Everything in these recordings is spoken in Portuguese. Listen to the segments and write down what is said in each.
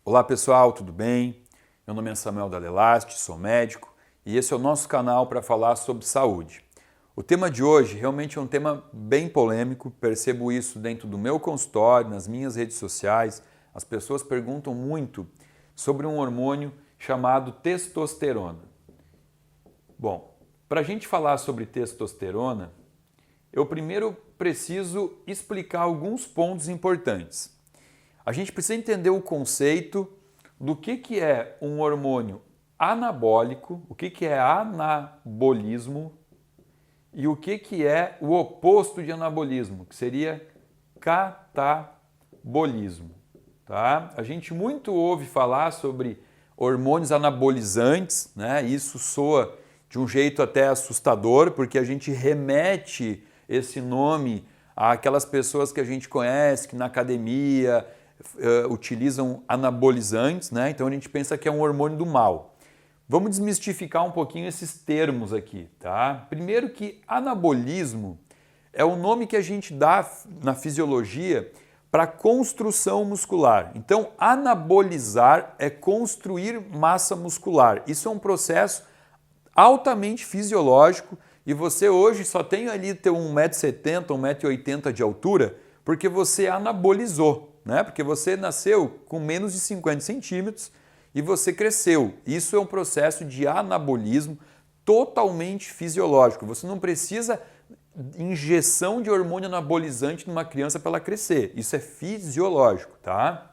Olá pessoal, tudo bem? Meu nome é Samuel Dalelast, sou médico e esse é o nosso canal para falar sobre saúde. O tema de hoje realmente é um tema bem polêmico, percebo isso dentro do meu consultório, nas minhas redes sociais. As pessoas perguntam muito sobre um hormônio chamado testosterona. Bom, para a gente falar sobre testosterona, eu primeiro preciso explicar alguns pontos importantes. A gente precisa entender o conceito do que é um hormônio anabólico, o que é anabolismo e o que é o oposto de anabolismo, que seria catabolismo. Tá? A gente muito ouve falar sobre hormônios anabolizantes, né? Isso soa de um jeito até assustador, porque a gente remete esse nome àquelas pessoas que a gente conhece, que na academia utilizam anabolizantes, né? Então a gente pensa que é um hormônio do mal. Vamos desmistificar um pouquinho esses termos aqui, tá? Primeiro que anabolismo é o nome que a gente dá na fisiologia para construção muscular. Então anabolizar é construir massa muscular. Isso é um processo altamente fisiológico e você hoje só tem ali ter 1,70 m, 1,80 m de altura porque você anabolizou. Né? Porque você nasceu com menos de 50 centímetros e você cresceu. Isso é um processo de anabolismo totalmente fisiológico. Você não precisa de injeção de hormônio anabolizante numa criança para ela crescer. Isso é fisiológico, tá?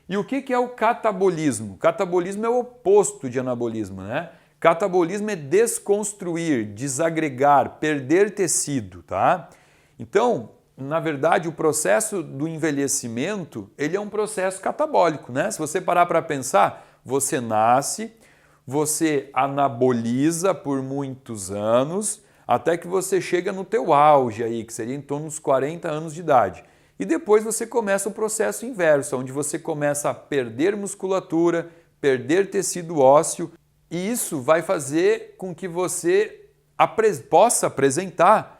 E o que é o catabolismo? Catabolismo é o oposto de anabolismo, né? Catabolismo é desconstruir, desagregar, perder tecido, tá? Então, na verdade, o processo do envelhecimento, ele é um processo catabólico, né? Se você parar para pensar, você nasce, você anaboliza por muitos anos, até que você chega no teu auge aí, que seria em torno dos 40 anos de idade. E depois você começa o processo inverso, onde você começa a perder musculatura, perder tecido ósseo, e isso vai fazer com que você possa apresentar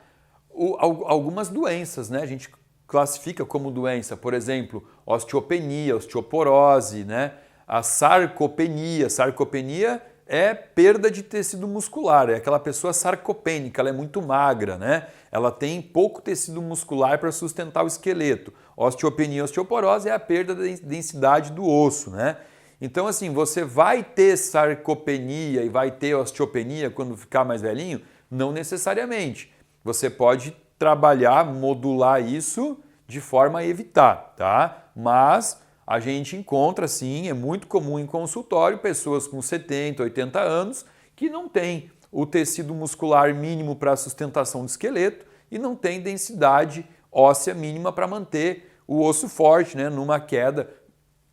algumas doenças, né? A gente classifica como doença, por exemplo, osteopenia, osteoporose, né? A sarcopenia. Sarcopenia é perda de tecido muscular, é aquela pessoa sarcopênica, ela é muito magra, né? Ela tem pouco tecido muscular para sustentar o esqueleto. Osteopenia, osteoporose é a perda da densidade do osso, né? Então, assim, você vai ter sarcopenia e vai ter osteopenia quando ficar mais velhinho? Não necessariamente. Você pode trabalhar, modular isso de forma a evitar, tá? Mas a gente encontra, sim, é muito comum em consultório, pessoas com 70, 80 anos que não têm o tecido muscular mínimo para a sustentação do esqueleto e não tem densidade óssea mínima para manter o osso forte, né? Numa queda,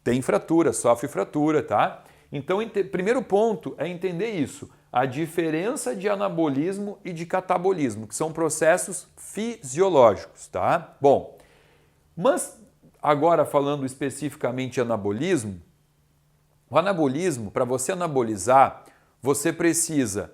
tem fratura, sofre fratura, tá? Então, primeiro ponto é entender isso. A diferença de anabolismo e de catabolismo, que são processos fisiológicos, tá? Bom, mas agora falando especificamente de anabolismo, o anabolismo, para você anabolizar, você precisa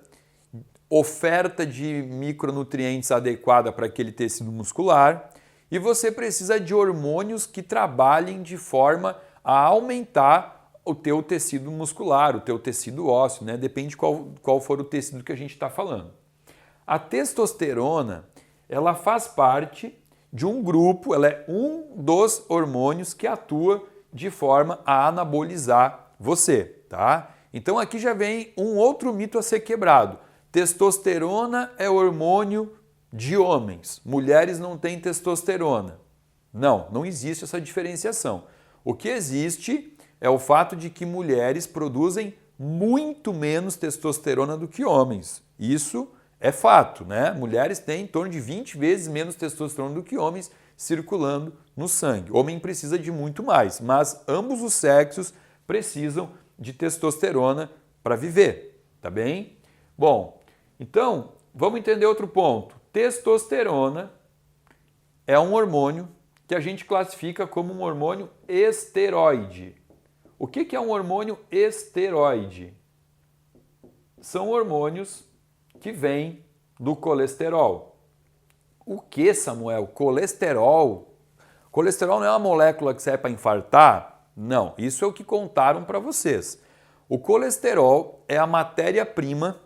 oferta de micronutrientes adequada para aquele tecido muscular e você precisa de hormônios que trabalhem de forma a aumentar o teu tecido muscular, o teu tecido ósseo, né? Depende qual for o tecido que a gente está falando. A testosterona, ela faz parte de um grupo, ela é um dos hormônios que atua de forma a anabolizar você, tá? Então aqui já vem um outro mito a ser quebrado. Testosterona é hormônio de homens, mulheres não têm testosterona. Não, não existe essa diferenciação. O que existe é o fato de que mulheres produzem muito menos testosterona do que homens. Isso é fato, né? Mulheres têm em torno de 20 vezes menos testosterona do que homens circulando no sangue. Homem precisa de muito mais, mas ambos os sexos precisam de testosterona para viver, tá bem? Bom, então vamos entender outro ponto. Testosterona é um hormônio que a gente classifica como um hormônio esteroide. O que é um hormônio esteroide? São hormônios que vêm do colesterol. O que, Samuel? Colesterol? Colesterol não é uma molécula que serve para infartar? Não, isso é o que contaram para vocês. O colesterol é a matéria-prima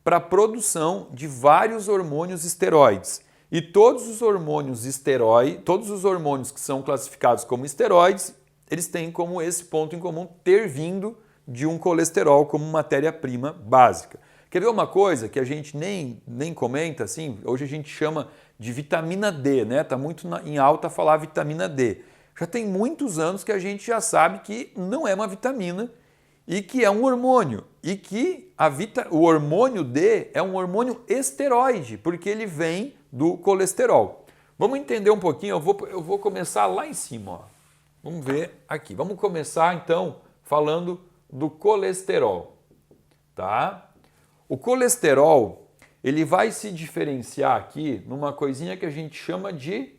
para a produção de vários hormônios esteroides. E todos os hormônios que são classificados como esteroides, eles têm como esse ponto em comum ter vindo de um colesterol como matéria-prima básica. Quer ver uma coisa que a gente nem comenta assim? Hoje a gente chama de vitamina D, né? Tá muito em alta falar vitamina D. Já tem muitos anos que a gente já sabe que não é uma vitamina e que é um hormônio. E que o hormônio D é um hormônio esteroide, porque ele vem do colesterol. Vamos entender um pouquinho, eu vou começar lá em cima. Ó. Vamos ver aqui. Vamos começar então falando do colesterol. Tá? O colesterol, ele vai se diferenciar aqui numa coisinha que a gente chama de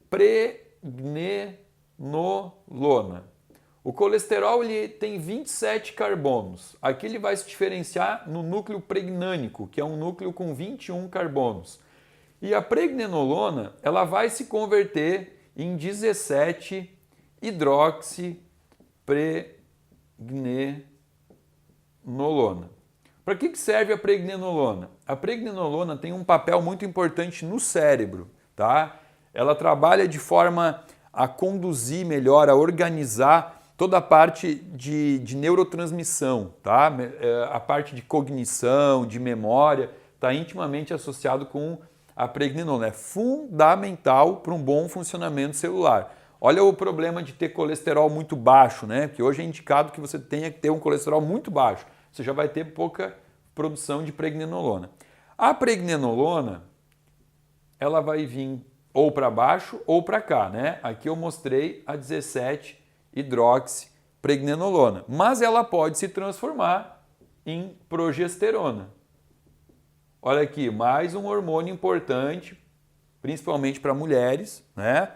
pregnenolona. O colesterol ele tem 27 carbonos. Aqui ele vai se diferenciar no núcleo pregnânico, que é um núcleo com 21 carbonos. E a pregnenolona, ela vai se converter em 17 hidroxipregnenolona. Para que serve a pregnenolona? A pregnenolona tem um papel muito importante no cérebro, tá? Ela trabalha de forma a conduzir melhor, a organizar toda a parte de neurotransmissão, tá? A parte de cognição, de memória, está intimamente associado com a pregnenolona. É fundamental para um bom funcionamento celular. Olha o problema de ter colesterol muito baixo, né? Que hoje é indicado que você tenha que ter um colesterol muito baixo. Você já vai ter pouca produção de pregnenolona. A pregnenolona, ela vai vir ou para baixo ou para cá, né? Aqui eu mostrei a 17-hidroxipregnenolona, mas ela pode se transformar em progesterona. Olha aqui, mais um hormônio importante, principalmente para mulheres, né?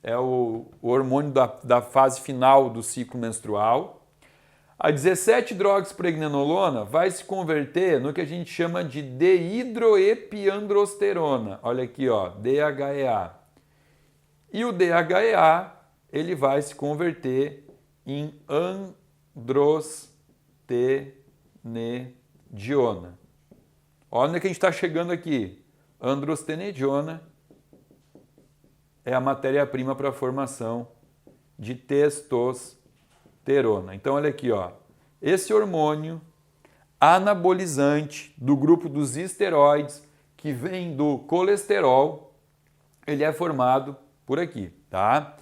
É o hormônio da fase final do ciclo menstrual. A 17-hidroxipregnenolona vai se converter no que a gente chama de dehidroepiandrosterona. Olha aqui, ó, DHEA. E o DHEA, ele vai se converter em androstenediona. Olha onde é que a gente está chegando aqui. Androstenediona é a matéria-prima para a formação de testosterona. Então, olha aqui, ó. Esse hormônio anabolizante do grupo dos esteroides, que vem do colesterol, ele é formado por aqui, tá?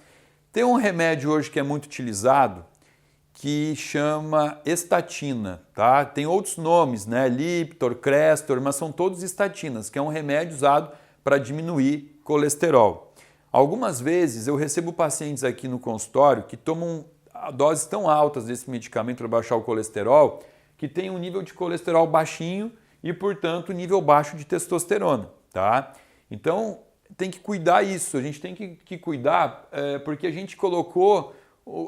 Tem um remédio hoje que é muito utilizado, que chama estatina, tá? Tem outros nomes, né? Lipitor, Crestor, mas são todos estatinas, que é um remédio usado para diminuir colesterol. Algumas vezes eu recebo pacientes aqui no consultório que tomam doses tão altas desse medicamento para baixar o colesterol, que tem um nível de colesterol baixinho e, portanto, nível baixo de testosterona, tá? Então, tem que cuidar isso, a gente tem que cuidar porque a gente colocou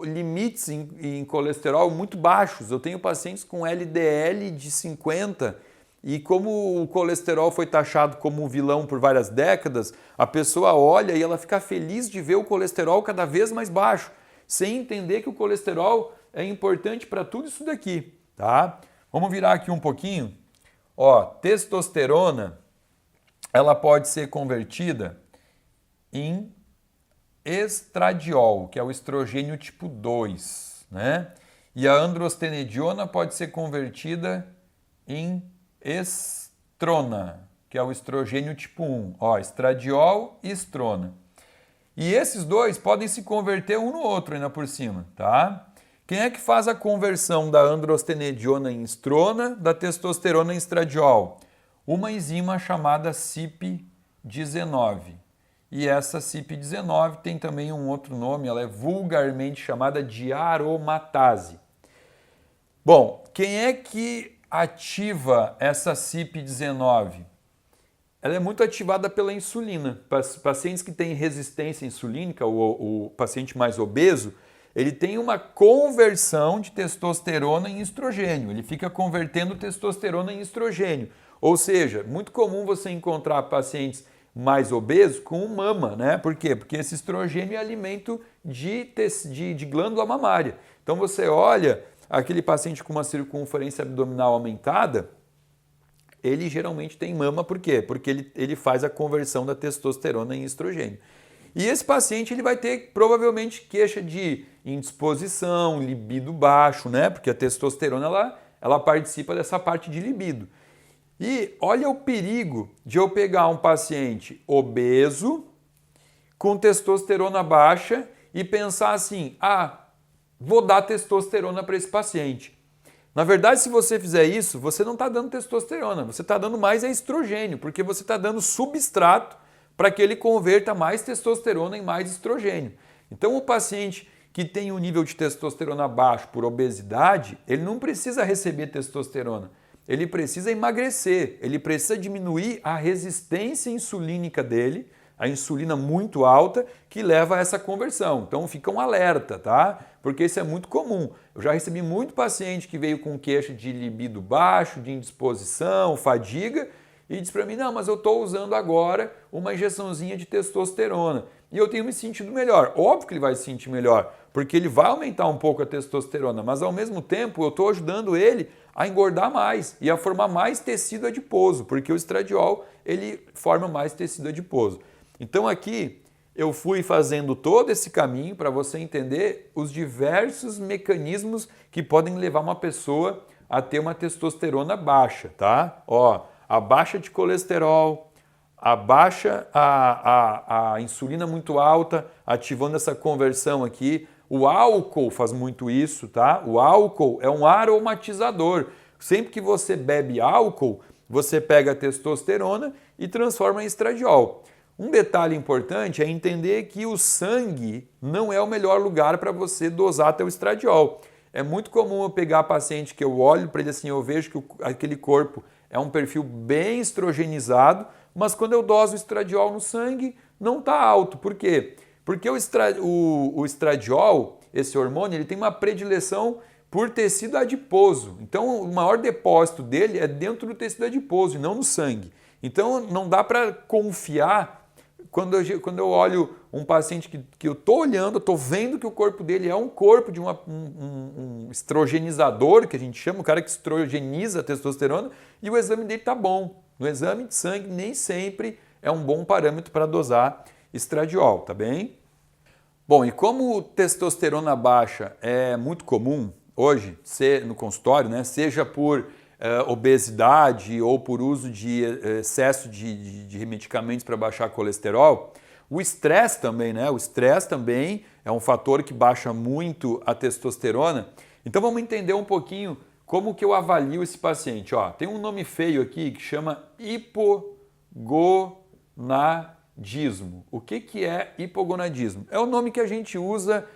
limites em colesterol muito baixos. Eu tenho pacientes com LDL de 50 e como o colesterol foi taxado como vilão por várias décadas, a pessoa olha e ela fica feliz de ver o colesterol cada vez mais baixo, sem entender que o colesterol é importante para tudo isso daqui, tá? Vamos virar aqui um pouquinho. Ó, testosterona, ela pode ser convertida em estradiol, que é o estrogênio tipo 2, né? E a androstenediona pode ser convertida em estrona, que é o estrogênio tipo 1. Ó, estradiol e estrona. E esses dois podem se converter um no outro ainda por cima, tá? Quem é que faz a conversão da androstenediona em estrona, da testosterona em estradiol? Uma enzima chamada CYP19. E essa CYP19 tem também um outro nome, ela é vulgarmente chamada de aromatase. Bom, quem é que ativa essa CYP19? Ela é muito ativada pela insulina. Pacientes que têm resistência insulínica, o paciente mais obeso, ele tem uma conversão de testosterona em estrogênio. Ele fica convertendo testosterona em estrogênio. Ou seja, muito comum você encontrar pacientes mais obeso com mama, né? Por quê? Porque esse estrogênio é alimento de glândula mamária. Então você olha aquele paciente com uma circunferência abdominal aumentada, ele geralmente tem mama, por quê? Porque ele faz a conversão da testosterona em estrogênio. E esse paciente ele vai ter provavelmente queixa de indisposição, libido baixo, né? Porque a testosterona ela participa dessa parte de libido. E olha o perigo de eu pegar um paciente obeso, com testosterona baixa e pensar assim, vou dar testosterona para esse paciente. Na verdade, se você fizer isso, você não está dando testosterona, você está dando mais estrogênio, porque você está dando substrato para que ele converta mais testosterona em mais estrogênio. Então, o paciente que tem um nível de testosterona baixo por obesidade, ele não precisa receber testosterona, ele precisa emagrecer, ele precisa diminuir a resistência insulínica dele, a insulina muito alta, que leva a essa conversão. Então fica um alerta, tá? Porque isso é muito comum. Eu já recebi muito paciente que veio com queixa de libido baixo, de indisposição, fadiga, e diz para mim, não, mas eu estou usando agora uma injeçãozinha de testosterona e eu tenho me sentido melhor. Óbvio que ele vai se sentir melhor, porque ele vai aumentar um pouco a testosterona, mas ao mesmo tempo eu estou ajudando ele a engordar mais e a formar mais tecido adiposo, porque o estradiol ele forma mais tecido adiposo. Então aqui eu fui fazendo todo esse caminho para você entender os diversos mecanismos que podem levar uma pessoa a ter uma testosterona baixa, tá? Ó, a baixa de colesterol, a baixa a insulina muito alta, ativando essa conversão aqui. O álcool faz muito isso, tá? O álcool é um aromatizador. Sempre que você bebe álcool, você pega a testosterona e transforma em estradiol. Um detalhe importante é entender que o sangue não é o melhor lugar para você dosar teu estradiol. É muito comum eu pegar paciente que eu olho para ele assim, eu vejo que aquele corpo é um perfil bem estrogenizado, mas quando eu doso o estradiol no sangue, não está alto. Por quê? Porque o estradiol, esse hormônio, ele tem uma predileção por tecido adiposo. Então, o maior depósito dele é dentro do tecido adiposo e não no sangue. Então, não dá para confiar quando eu olho um paciente que eu estou olhando, estou vendo que o corpo dele é um corpo de um estrogenizador, que a gente chama, o cara que estrogeniza a testosterona, e o exame dele está bom. No exame de sangue nem sempre é um bom parâmetro para dosar estradiol, tá bem? Bom, e como testosterona baixa é muito comum hoje no consultório, né, seja por obesidade ou por uso de excesso de medicamentos para baixar colesterol, o estresse também, né? O estresse também é um fator que baixa muito a testosterona. Então vamos entender um pouquinho como que eu avalio esse paciente. Ó, tem um nome feio aqui que chama hipogonadismo. O que é hipogonadismo? É o nome que a gente usa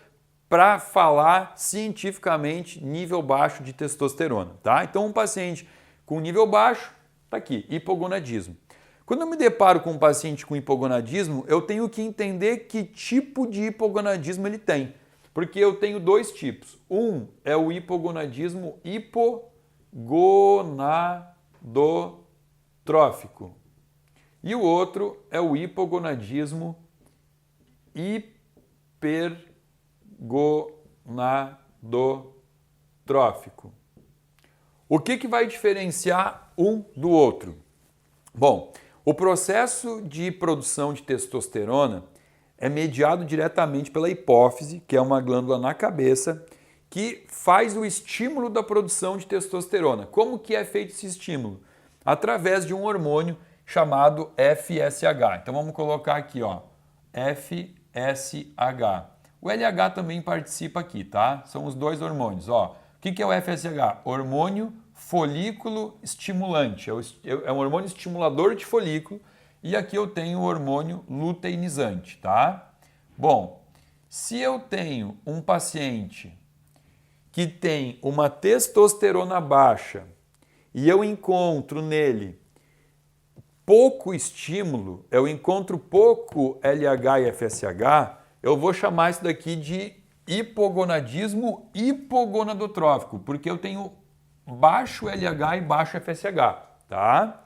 para falar cientificamente nível baixo de testosterona, tá? Então um paciente com nível baixo, tá aqui, hipogonadismo. Quando eu me deparo com um paciente com hipogonadismo, eu tenho que entender que tipo de hipogonadismo ele tem, porque eu tenho dois tipos. Um é o hipogonadismo hipogonadotrófico e o outro é o hipogonadismo hipergonadotrófico. O que vai diferenciar um do outro? Bom, o processo de produção de testosterona é mediado diretamente pela hipófise, que é uma glândula na cabeça, que faz o estímulo da produção de testosterona. Como que é feito esse estímulo? Através de um hormônio chamado FSH. Então vamos colocar aqui, ó, FSH. O LH também participa aqui, tá? São os dois hormônios, ó. O que é o FSH? Hormônio folículo estimulante. É um hormônio estimulador de folículo e aqui eu tenho o hormônio luteinizante, tá? Bom, se eu tenho um paciente que tem uma testosterona baixa e eu encontro nele pouco estímulo, eu encontro pouco LH e FSH, eu vou chamar isso daqui de hipogonadismo hipogonadotrófico, porque eu tenho baixo LH e baixo FSH, tá?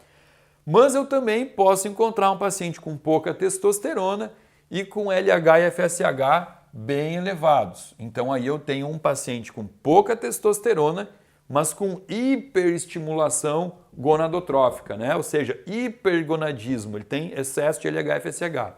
Mas eu também posso encontrar um paciente com pouca testosterona e com LH e FSH bem elevados. Então aí eu tenho um paciente com pouca testosterona, mas com hiperestimulação gonadotrófica, né? Ou seja, hipergonadismo, ele tem excesso de LH e FSH.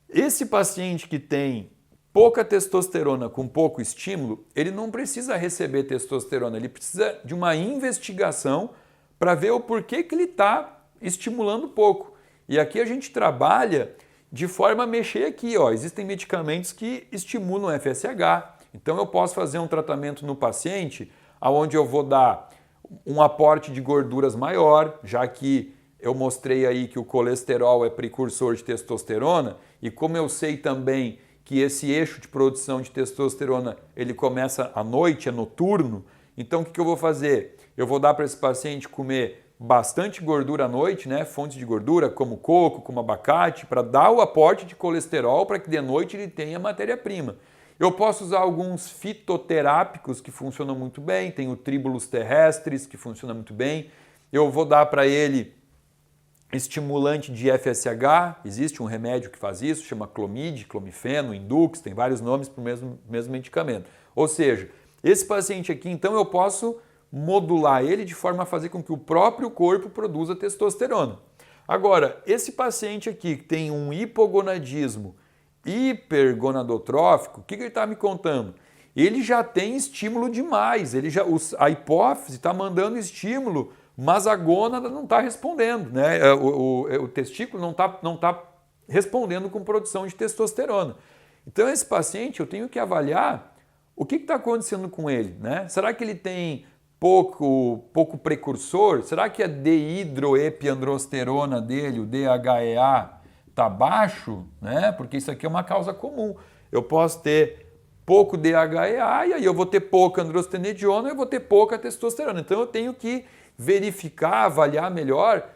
Esse paciente que tem pouca testosterona com pouco estímulo, ele não precisa receber testosterona, ele precisa de uma investigação para ver o porquê que ele está estimulando pouco. E aqui a gente trabalha de forma a mexer aqui, ó. Existem medicamentos que estimulam o FSH, então eu posso fazer um tratamento no paciente onde eu vou dar um aporte de gorduras maior, já que eu mostrei aí que o colesterol é precursor de testosterona, e como eu sei também que esse eixo de produção de testosterona ele começa à noite, é noturno, então o que eu vou fazer? Eu vou dar para esse paciente comer bastante gordura à noite, né? Fontes de gordura como coco, como abacate, para dar o aporte de colesterol para que de noite ele tenha matéria-prima. Eu posso usar alguns fitoterápicos que funcionam muito bem, tem o Tribulus terrestris que funciona muito bem. Eu vou dar para ele estimulante de FSH, existe um remédio que faz isso, chama Clomid, Clomifeno, Indux, tem vários nomes para o mesmo medicamento. Ou seja, esse paciente aqui, então eu posso modular ele de forma a fazer com que o próprio corpo produza testosterona. Agora, esse paciente aqui que tem um hipogonadismo hipergonadotrófico, o que ele está me contando? Ele já tem estímulo demais, a hipófise está mandando estímulo, mas a gônada não está respondendo, né? O testículo não tá respondendo com produção de testosterona. Então esse paciente eu tenho que avaliar o que está acontecendo com ele, né? Será que ele tem pouco precursor? Será que a dehidroepiandrosterona dele, o DHEA, está baixo? Né? Porque isso aqui é uma causa comum. Eu posso ter pouco DHEA e aí eu vou ter pouca androstenediona e eu vou ter pouca testosterona. Então eu tenho que verificar, avaliar melhor,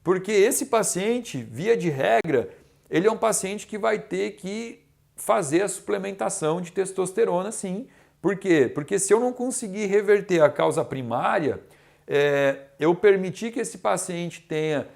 porque esse paciente, via de regra, ele é um paciente que vai ter que fazer a suplementação de testosterona, sim. Por quê? Porque se eu não conseguir reverter a causa primária, eu permitir que esse paciente tenha,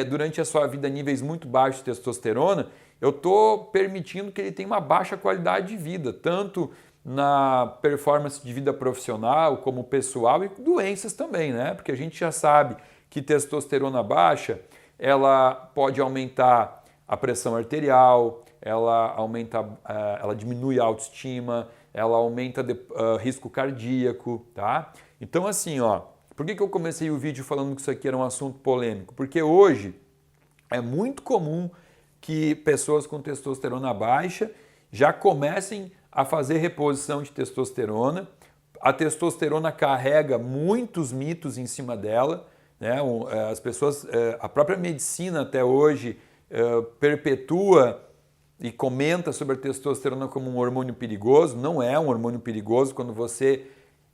durante a sua vida, níveis muito baixos de testosterona, eu estou permitindo que ele tenha uma baixa qualidade de vida, tanto na performance de vida profissional como pessoal e doenças também, né? Porque a gente já sabe que testosterona baixa, ela pode aumentar a pressão arterial, ela diminui a autoestima, ela aumenta risco cardíaco, tá? Então assim, ó, por que eu comecei o vídeo falando que isso aqui era um assunto polêmico? Porque hoje é muito comum que pessoas com testosterona baixa já comecem a fazer reposição de testosterona. A testosterona carrega muitos mitos em cima dela, né? As pessoas, a própria medicina até hoje perpetua e comenta sobre a testosterona como um hormônio perigoso. Não é um hormônio perigoso quando você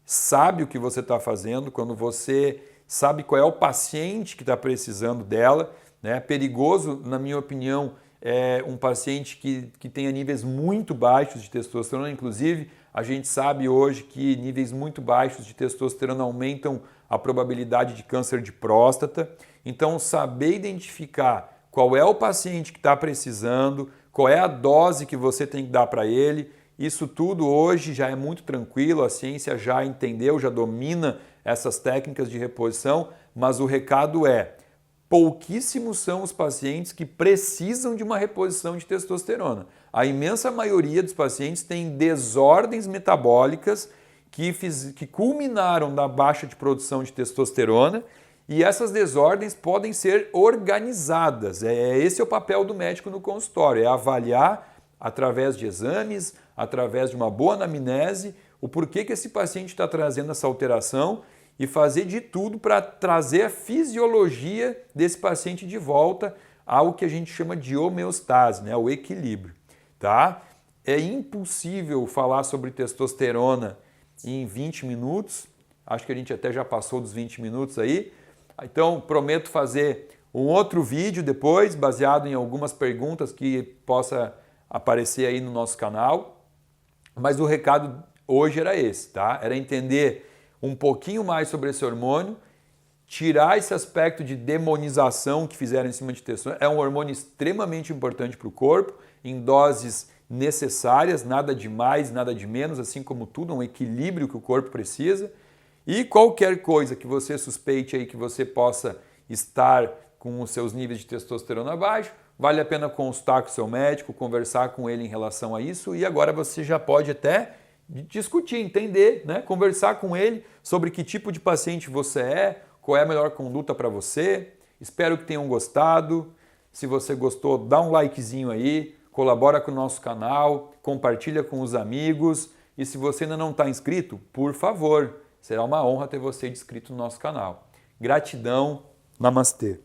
sabe o que você está fazendo, quando você sabe qual é o paciente que está precisando dela, né? Perigoso, na minha opinião, é um paciente que tenha níveis muito baixos de testosterona. Inclusive, a gente sabe hoje que níveis muito baixos de testosterona aumentam a probabilidade de câncer de próstata. Então, saber identificar qual é o paciente que está precisando, qual é a dose que você tem que dar para ele, isso tudo hoje já é muito tranquilo, a ciência já entendeu, já domina essas técnicas de reposição, mas o recado é: pouquíssimos são os pacientes que precisam de uma reposição de testosterona. A imensa maioria dos pacientes tem desordens metabólicas que culminaram da baixa de produção de testosterona, e essas desordens podem ser organizadas. Esse é o papel do médico no consultório, é avaliar através de exames, através de uma boa anamnese, o porquê que esse paciente está trazendo essa alteração e fazer de tudo para trazer a fisiologia desse paciente de volta ao que a gente chama de homeostase, né? O equilíbrio. Tá? É impossível falar sobre testosterona em 20 minutos, acho que a gente até já passou dos 20 minutos aí, então prometo fazer um outro vídeo depois, baseado em algumas perguntas que possa aparecer aí no nosso canal, mas o recado hoje era esse, tá? Era entender um pouquinho mais sobre esse hormônio, tirar esse aspecto de demonização que fizeram em cima de testosterona. É um hormônio extremamente importante para o corpo, em doses necessárias, nada de mais, nada de menos, assim como tudo, um equilíbrio que o corpo precisa. E qualquer coisa que você suspeite aí que você possa estar com os seus níveis de testosterona abaixo, vale a pena consultar com o seu médico, conversar com ele em relação a isso, e agora você já pode até discutir, entender, né? Conversar com ele sobre que tipo de paciente você é, qual é a melhor conduta para você. Espero que tenham gostado. Se você gostou, dá um likezinho aí, colabora com o nosso canal, compartilha com os amigos. E se você ainda não está inscrito, por favor, será uma honra ter você inscrito no nosso canal. Gratidão, namastê.